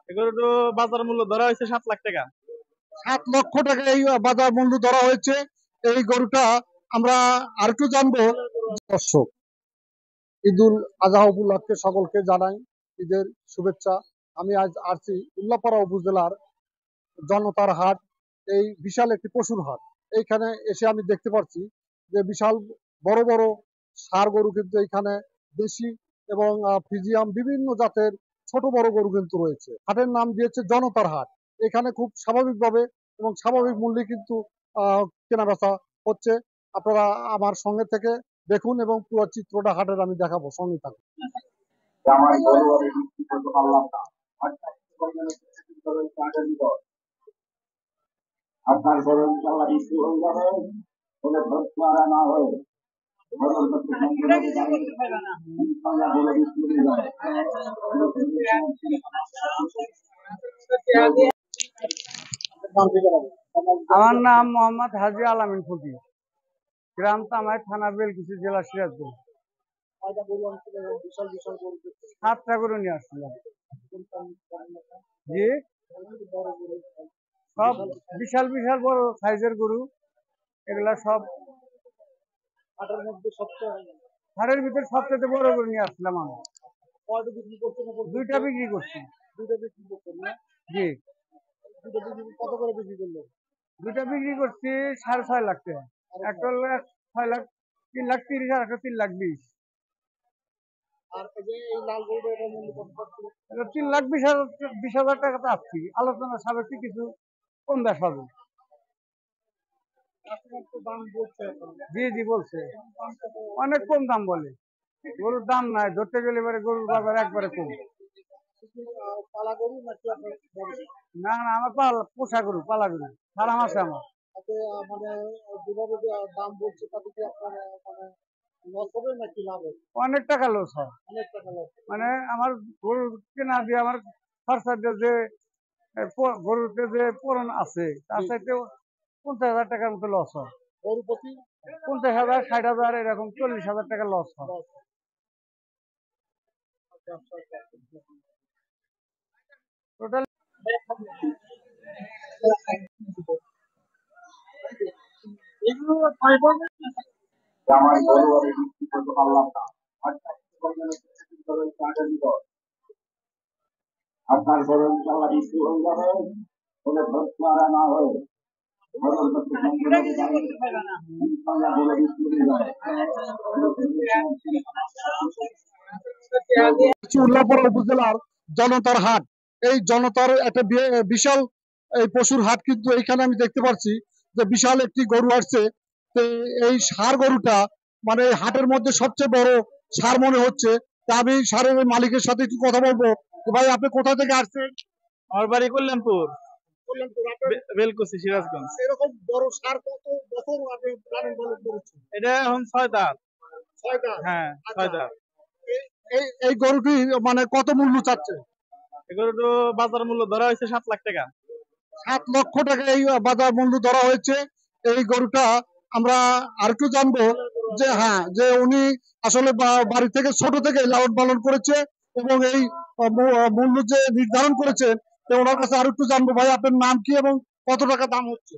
এগুলো তো বাজার মূল্য ধরা হয়েছে 7 লাখ টাকা। 7 লক্ষ টাকা এই বাজার মূল্য ধরা হয়েছে এই গরুটা। আমরা আরেকটু জানবো। দর্শক, ঈদুল আজহা উপলক্ষে সকলকে জানাই ঈদের শুভেচ্ছা। আমি আজ আসছি উল্লাপাড়া উপজেলার জনতার হাট। এই বিশাল একটি পশুর হাট। এইখানে এসে আমি দেখতে পাচ্ছি যে বিশাল বড় বড় ষাঁড় গরু কিন্তু এইখানে দেশি এবং ফ্রিজিয়াম বিভিন্ন জাতের ছোট বড় গরু কিন্তু রয়েছে। হাটের নাম দিয়েছে জনতার হাট। এখানে খুব স্বাভাবিকভাবে এবং স্বাভাবিক মূল্যে কিন্তু কেনা বেচা হচ্ছে। আপনারা আমার সঙ্গে থেকে দেখুন এবং পুরো চিত্রটা হাটের আমি দেখাবো, সঙ্গে থাকুন। আপনার গরু ইনশাআল্লাহ বিক্রি হয়ে যাবে, কোনো ধৈর্য হারা না হয়ে আমার নাম মোহাম্মদ হাজি আলামিন ফকির, গ্রাম তামাই, থানা বেলকুচি, জেলা সিরাজগঞ্জ। 7টা গরু নিয়ে আসছিলাম। জি, সব বিশাল বিশাল বড় সাইজের গরু। এগুলা সব হাটের ভিতরে সবচেয়ে বড় গরু নিয়ে আসছিলাম আমি। 2টা বিক্রি করছি। জি, কত করে বিক্রি করলেন? 2টা বিক্রি করছি 6.5 লাখ টাকা। একটা হলো 6 লাখ, 3,30,000, আর একটা 3,20,000। আর এই লাল গরুটার মূল্য কত পাচ্ছিল? 3,20,000 টাকা পাচ্ছি। আলোচনা সাপেক্ষে কিছু কম বেশ হবে। জি জি বলছে, অনেক কম দাম বলে। গরুর দাম নাই, ধরতে গেলে এবারে গরুর বাজার একবারে কম। না না, আমার পোষা গরু, পালা গরু, ফার্ম আছে আমার। মানে যেভাবে দাম বলছে তাতে কি আপনার মানে লস হবে নাকি লাভ হবে? অনেক টাকা লস হয়। মানে আমার গরু কেনা দিয়ে আমার খরচা দিয়ে যে গরুতে যে পূরণ আছে তার সাথে 50,000 টাকার মতো লস হয়। গরু প্রতি 50,000, 60,000, এরকম 40,000 টাকা লস হয়। টোটাল আপনার গরু ইনশাআল্লাহ বিক্রি হয়ে যাবে, কোনো ধৈর্য হারা না হয়ে উল্লাপাড়া উপজেলার জনতার হাট। এই জনতার একটা বিশাল এই পশুর হাট কিন্তু এইখানে আমি দেখতে পাচ্ছি যে বিশাল একটি গরু আসছে। তো এই ষাঁড় গরুটা মানে হাটের মধ্যে সবচেয়ে বড় ষাঁড় মনে হচ্ছে। তা আমি ষাঁড়ের মালিকের সাথে একটু কথা বলবো। ভাই, আপনি কোথা থেকে আসছেন? আমার বাড়ি কল্যাণপুর, বেলকুচি, সিরাজগঞ্জ। এরকম বড় ষাঁড় কত বছর আপনি লালন পালন করেছেন? এটা এখন 6 দাঁত। 6 দাঁত? হ্যাঁ, 6 দাঁত। এই গরুটি মানে কত মূল্য চাচ্ছে? এগুলো তো বাজার মূল্য ধরা হয়েছে 7 লাখ টাকা। 7 লক্ষ টাকা এই বাজার মূল্য ধরা হয়েছে এই গরুটা। আমরা আরেকটু জানবো যে হ্যাঁ, যে উনি আসলে বাড়ি থেকে ছোট থেকে লালন পালন করেছে এবং এই মূল্য যে নির্ধারণ করেছেন, তো ওনার কাছে আরেকটু জানবো। ভাই, আপনার নাম কি এবং কত টাকা দাম হচ্ছে?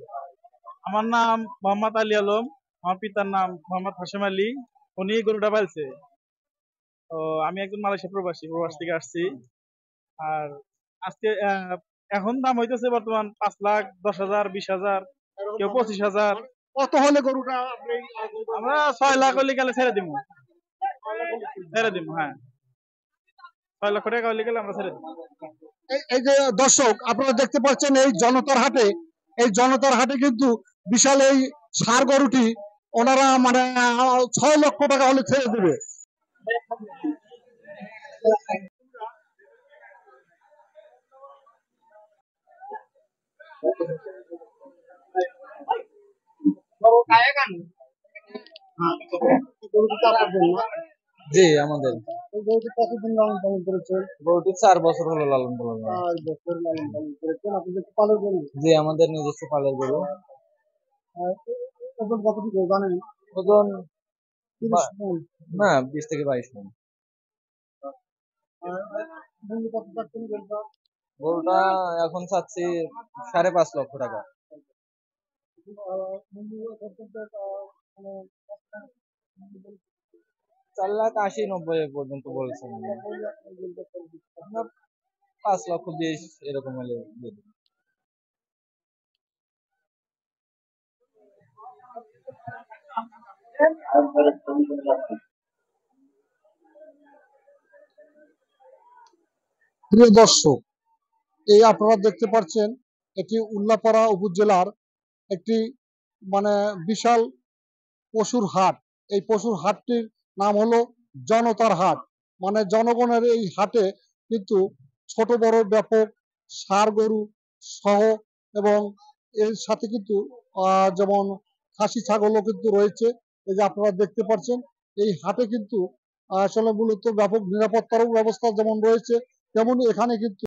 আমার নাম মোহাম্মদ আলী আলম। আমার পিতার নাম মোহাম্মদ হাশেম আলী। উনি গরুটা পালছে। তো আমি একজন মালয়েশিয়া প্রবাসী, প্রবাস থেকে আসছি। আর আজকে এখন দাম হইতেছে বর্তমান 5,10,000, 20,000, কেউ 25,000। কত হলে গরুটা আপনি? আমরা 6 লাখ হলে গেলে ছেড়ে দিব। হ্যাঁ, 6 লক্ষ টাকা হলে গেলে আমরা ছেড়ে দিব। এই যে দর্শক, আপনারা দেখতে পাচ্ছেন এই জনতার হাটে, এই জনতার হাটে কিন্তু বিশাল এই ষাঁড় গরুটি ওনারা মানে 6 লক্ষ টাকা হলে ছেড়ে দেবে। জি আমাদের কতদিন লালন পালন করেছেন? গরুটি 4 বছর হলো লালন পালন। 4 বছর লালন পালন করেছেন। আপনাদের পালের গরু? জি, আমাদের নিজস্ব পালের গরু। ওজন কতটুকু জানেন? ওজন 30 মণ? না, 20 থেকে 22 মণ। মূল্য কত পাচ্ছেন গরুটা? গরুটা এখন চাচ্ছি 5.5 লক্ষ টাকা। 4,80,90 পর্যন্ত বলছেন। আমরা 5,20,00,000 এরকম হলে দিয়ে দেব। প্রিয় দর্শক, এই আপনারা দেখতে পাচ্ছেন এটি উল্লাপাড়া উপজেলার একটি মানে বিশাল পশুর হাট। এই পশুর হাটটির নাম হলো জনতার হাট। মানে জনগণের এই হাটে কিন্তু ছোট বড় ব্যাপক ষাঁড় গরু সহ এবং এর সাথে কিন্তু যেমন খাসি ছাগলও কিন্তু রয়েছে। এই যে আপনারা দেখতে পাচ্ছেন এই হাটে কিন্তু আসলে মূলত ব্যাপক নিরাপত্তারও ব্যবস্থা যেমন রয়েছে, তেমনি এখানে কিন্তু